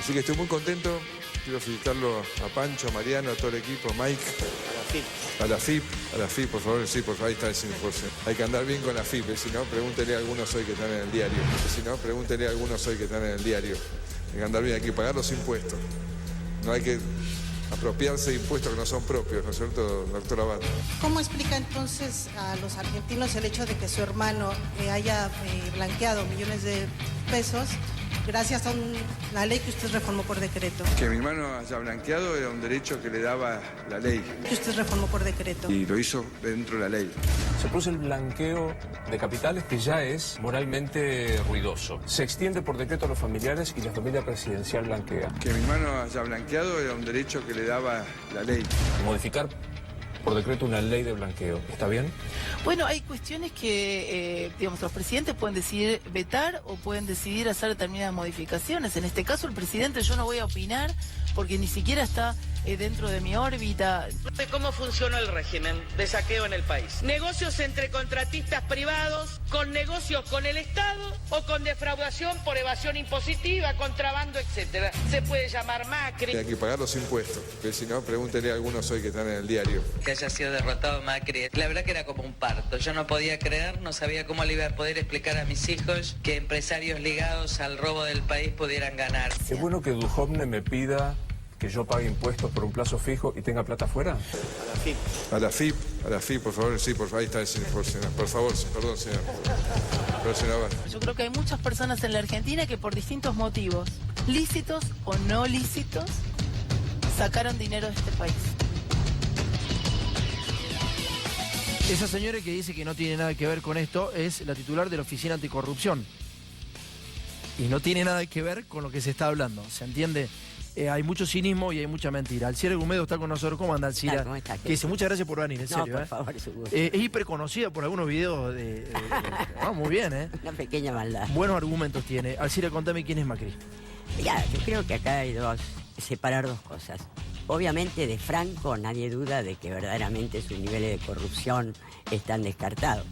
Así que estoy muy contento. Quiero felicitarlo a Pancho, a Mariano, a todo el equipo, a Mike. A la FIP, por favor, sí, por favor, ahí está el simposio. Hay que andar bien con la FIP, si no, pregúntele a algunos hoy que están en el diario. Hay que andar bien, hay que pagar los impuestos. No hay que apropiarse de impuestos que no son propios, ¿no es cierto, doctor Abad? ¿Cómo explica entonces a los argentinos el hecho de que su hermano haya blanqueado millones de pesos gracias a una ley que usted reformó por decreto? Que mi hermano haya blanqueado era un derecho que le daba la ley. Que usted reformó por decreto. Y lo hizo dentro de la ley. Se produce el blanqueo de capitales que ya es moralmente ruidoso. Se extiende por decreto a los familiares y la familia presidencial blanquea. Que mi hermano haya blanqueado era un derecho que le daba la ley. Modificar por decreto una ley de blanqueo, ¿está bien? Bueno, hay cuestiones que, digamos, los presidentes pueden decidir vetar o pueden decidir hacer determinadas modificaciones. En este caso, el presidente, yo no voy a opinar porque ni siquiera está dentro de mi órbita. ¿Cómo funciona el régimen de saqueo en el país? Negocios entre contratistas privados, con negocios con el Estado o con defraudación por evasión impositiva, contrabando, etcétera. Se puede llamar Macri. Hay que pagar los impuestos, que si no, pregúntele a algunos hoy que están en el diario. Que haya sido derrotado Macri. La verdad que era como un parto. Yo no podía creer, no sabía cómo le iba a poder explicar a mis hijos que empresarios ligados al robo del país pudieran ganar. ¿Es bueno que Duhovne me pida que yo pague impuestos por un plazo fijo y tenga plata afuera? A la FIP, por favor, sí, por favor, ahí está el simposio. Por favor, perdón, señor. Pero, señor Abad. Yo creo que hay muchas personas en la Argentina que por distintos motivos, lícitos o no lícitos, sacaron dinero de este país. Esa señora que dice que no tiene nada que ver con esto es la titular de la Oficina Anticorrupción. Y no tiene nada que ver con lo que se está hablando, ¿se entiende? Hay mucho cinismo y hay mucha mentira. Alcira Gumedo está con nosotros. ¿Cómo anda, Alcira? ¿Cómo está? Que dice, muchas gracias por venir, en serio. Por favor, es un gusto. Es hiperconocida por algunos videos muy bien, ¿eh? Una pequeña maldad. Buenos argumentos tiene. Alcira, contame quién es Macri. Ya, yo creo que acá hay separar dos cosas. Obviamente de Franco nadie duda de que verdaderamente sus niveles de corrupción están descartados.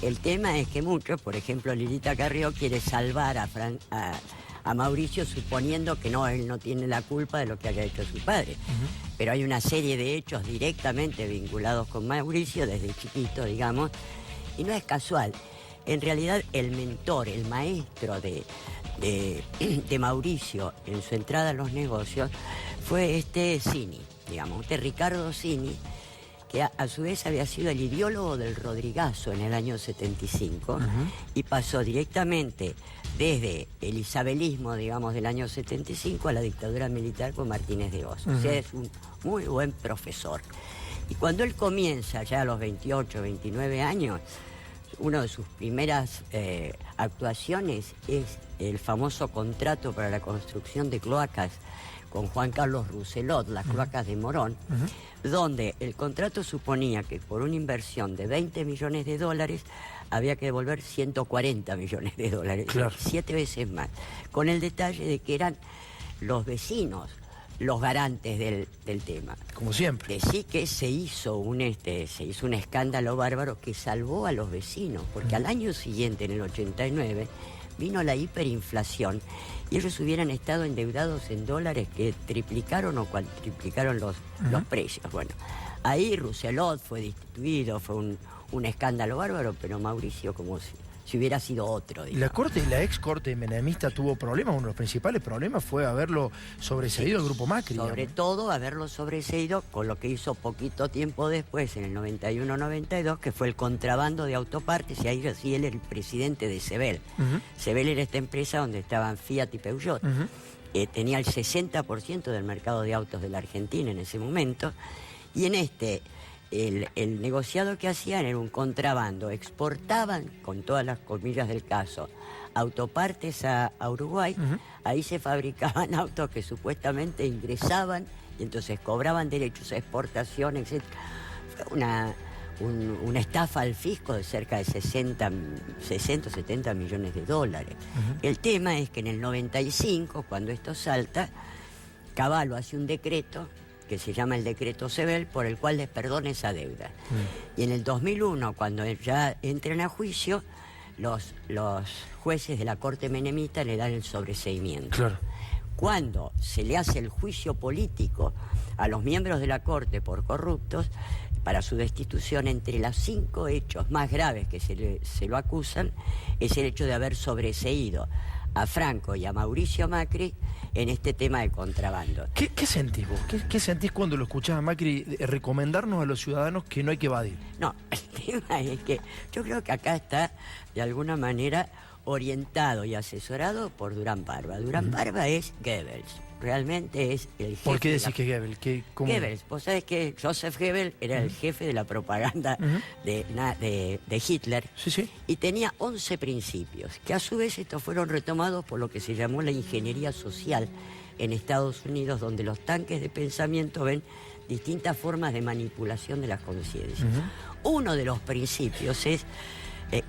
El tema es que muchos, por ejemplo Lilita Carrió, quiere salvar a Mauricio suponiendo que él no tiene la culpa de lo que haya hecho su padre. Pero hay una serie de hechos directamente vinculados con Mauricio desde chiquito, digamos, y no es casual. En realidad el mentor, el maestro de Mauricio en su entrada a los negocios fue Cini, digamos, Ricardo Cini, que a su vez había sido el ideólogo del Rodrigazo en el año 75 y pasó directamente desde el isabelismo, digamos, del año 75 a la dictadura militar con Martínez de Oz. O sea, es un muy buen profesor. Y cuando él comienza ya a los 28, 29 años, una de sus primeras actuaciones es el famoso contrato para la construcción de cloacas con Juan Carlos Rousselot, las cloacas de Morón, donde el contrato suponía que por una inversión de 20 millones de dólares había que devolver 140 millones de dólares, claro. 7 veces más, con el detalle de que eran los vecinos los garantes del tema. Como siempre. Sí que se hizo un escándalo bárbaro que salvó a los vecinos, porque al año siguiente, en el 89, vino la hiperinflación y ellos hubieran estado endeudados en dólares que triplicaron o cuantriplicaron los precios. Bueno, ahí Rousselot fue destituido, fue un escándalo bárbaro, pero Mauricio como si hubiera sido otro. Digamos. La ex corte menemista tuvo problemas, uno de los principales problemas fue haberlo sobreseído el grupo Macri. Sobre todo haberlo sobreseído con lo que hizo poquito tiempo después, en el 91-92, que fue el contrabando de autopartes, y ahí sí él era el presidente de Sebel. Sebel era esta empresa donde estaban Fiat y Peugeot. Tenía el 60% del mercado de autos de la Argentina en ese momento, y en el negociado que hacían era un contrabando, exportaban, con todas las comillas del caso, autopartes a Uruguay, ahí se fabricaban autos que supuestamente ingresaban y entonces cobraban derechos a exportación, etc. Fue una estafa al fisco de cerca de 60 o 70 millones de dólares. El tema es que en el 95, cuando esto salta, Cavallo hace un decreto que se llama el decreto Sebel, por el cual les perdona esa deuda. Y en el 2001, cuando ya entran a juicio, los jueces de la Corte Menemista le dan el sobreseimiento. Claro. cuando se le hace el juicio político a los miembros de la Corte por corruptos, para su destitución, entre los 5 hechos más graves que se lo acusan, es el hecho de haber sobreseído a Franco y a Mauricio Macri en este tema de contrabando. ¿Qué sentís vos? ¿Qué sentís cuando lo escuchás a Macri recomendarnos a los ciudadanos que no hay que evadir? No, el tema es que yo creo que acá está, de alguna manera, orientado y asesorado por Durán Barba. Durán Barba es Goebbels, realmente es el jefe. ¿Por qué decís que Goebbels? Goebbels, vos sabés que Joseph Goebbels era el jefe de la propaganda de Hitler, sí. Y tenía 11 principios, que a su vez estos fueron retomados por lo que se llamó la ingeniería social en Estados Unidos, donde los tanques de pensamiento ven distintas formas de manipulación de las conciencias. Uno de los principios es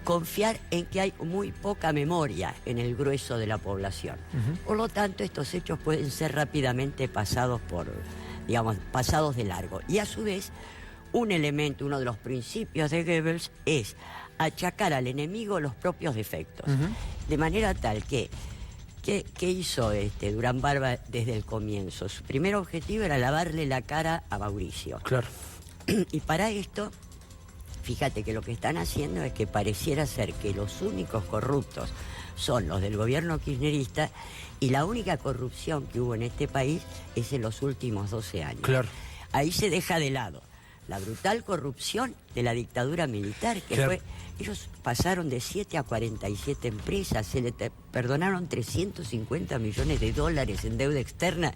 confiar en que hay muy poca memoria en el grueso de la población. Por lo tanto, estos hechos pueden ser rápidamente pasados de largo. Y a su vez, un elemento, uno de los principios de Goebbels es achacar al enemigo los propios defectos. De manera tal que, ¿qué hizo Durán Barba desde el comienzo? Su primer objetivo era lavarle la cara a Mauricio. Claro. Y para esto, fíjate que lo que están haciendo es que pareciera ser que los únicos corruptos son los del gobierno kirchnerista, y la única corrupción que hubo en este país es en los últimos 12 años. Claro. Ahí se deja de lado la brutal corrupción de la dictadura militar, que claro. Ellos pasaron de 7 a 47 empresas, se le perdonaron 350 millones de dólares en deuda externa,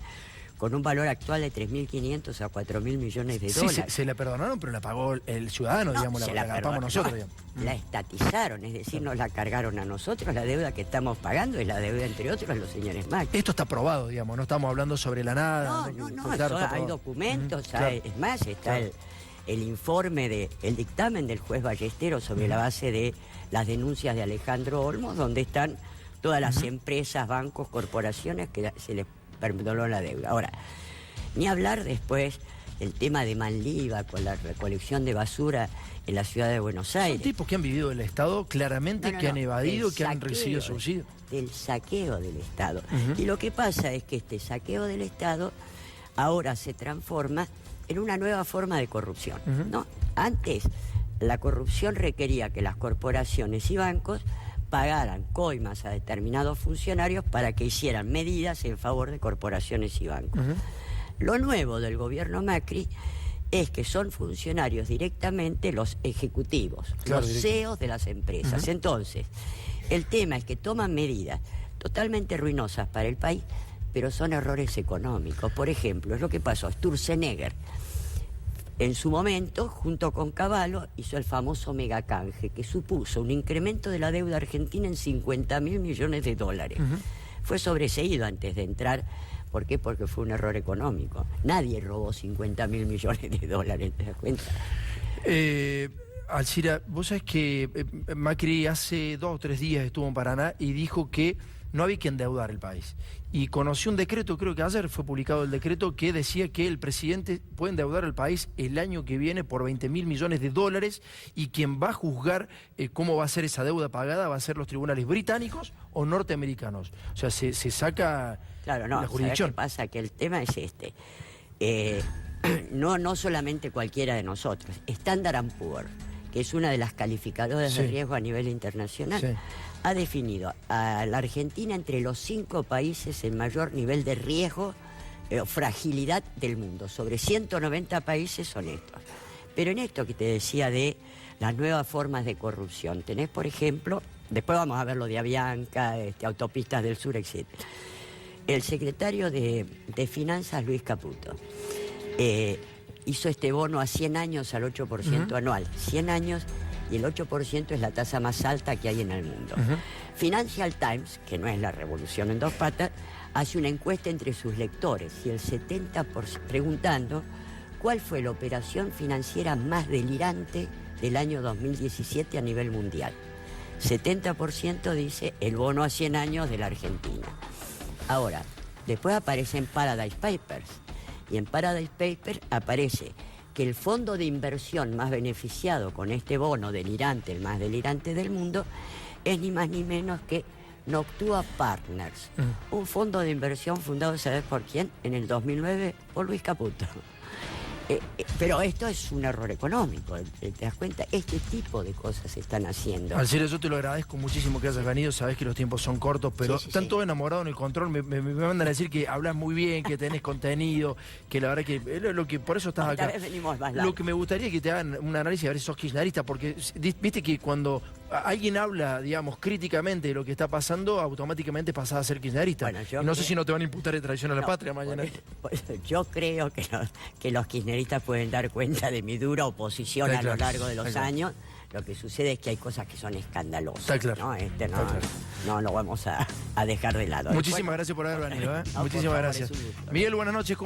con un valor actual de 3.500 a 4.000 millones de dólares. Sí, se la perdonaron, pero la pagó el ciudadano, digamos, la pagamos nosotros. Digamos. La estatizaron, es decir, nos la cargaron a nosotros. La deuda que estamos pagando es la deuda, entre otros, de los señores Macri. Esto está probado, digamos, no estamos hablando sobre la nada. No, claro, hay documentos, claro. Es más, está el informe, el dictamen del juez Ballesteros sobre la base de las denuncias de Alejandro Olmos, donde están todas las empresas, bancos, corporaciones que se les perdonó la deuda. Ahora, ni hablar después del tema de Manliva con la recolección de basura en la ciudad de Buenos Aires. Son tipos que han vivido del Estado claramente, que han evadido, que han recibido subsidios. Del saqueo del Estado. Y lo que pasa es que este saqueo del Estado ahora se transforma en una nueva forma de corrupción, ¿no? Antes, la corrupción requería que las corporaciones y bancos pagaran coimas a determinados funcionarios para que hicieran medidas en favor de corporaciones y bancos. Lo nuevo del gobierno Macri es que son funcionarios directamente los ejecutivos, los CEOs de las empresas. Entonces, el tema es que toman medidas totalmente ruinosas para el país, pero son errores económicos. Por ejemplo, es lo que pasó. Sturzenegger, en su momento, junto con Cavallo, hizo el famoso megacanje, que supuso un incremento de la deuda argentina en 50.000 millones de dólares. Fue sobreseído antes de entrar. ¿Por qué? Porque fue un error económico. Nadie robó 50.000 millones de dólares, ¿te das cuenta? Alcira, vos sabés que Macri hace 2 o 3 días estuvo en Paraná y dijo que no había que endeudar el país. Y conoció un decreto, creo que ayer fue publicado el decreto, que decía que el presidente puede endeudar al país el año que viene por 20.000 millones de dólares, y quien va a juzgar cómo va a ser esa deuda pagada va a ser los tribunales británicos o norteamericanos. O sea, se saca la jurisdicción. ¿Qué pasa? Que el tema es este. No solamente cualquiera de nosotros. Standard & Poor's, que es una de las calificadoras de riesgo a nivel internacional, ha definido a la Argentina entre los 5 países en mayor nivel de riesgo o fragilidad del mundo. Sobre 190 países son estos. Pero en esto que te decía de las nuevas formas de corrupción, tenés, por ejemplo, después vamos a ver lo de Avianca, Autopistas del Sur, etc. El secretario de Finanzas, Luis Caputo, hizo este bono a 100 años al 8% anual. 100 años y el 8% es la tasa más alta que hay en el mundo. Financial Times, que no es la revolución en 2 patas, hace una encuesta entre sus lectores y el 70% preguntando cuál fue la operación financiera más delirante del año 2017 a nivel mundial. 70% dice el bono a 100 años de la Argentina. Ahora, después aparecen Paradise Papers, y en Paradise Papers aparece que el fondo de inversión más beneficiado con este bono delirante, el más delirante del mundo, es ni más ni menos que Noctua Partners, un fondo de inversión fundado, ¿sabes por quién? En el 2009 por Luis Caputo. Pero esto es un error económico, ¿te das cuenta? Este tipo de cosas se están haciendo. Alcira, yo te lo agradezco muchísimo que hayas venido, sabes que los tiempos son cortos, pero están todos enamorados en el control, me mandan a decir que hablas muy bien, que tenés contenido, que la verdad que lo que por eso estás acá. Lo que me gustaría es que te hagan un análisis a ver si sos kirchnerista, porque viste que cuando alguien habla, digamos, críticamente de lo que está pasando, automáticamente pasás a ser kirchnerista. Bueno, y no sé si no te van a imputar de traición a la patria mañana. Yo creo que los kirchneristas pueden dar cuenta de mi dura oposición a lo largo de los años. Lo que sucede es que hay cosas que son escandalosas. Está claro. No lo vamos a dejar de lado. Muchísimas gracias por haber venido. Muchísimas gracias. Miguel, buenas noches.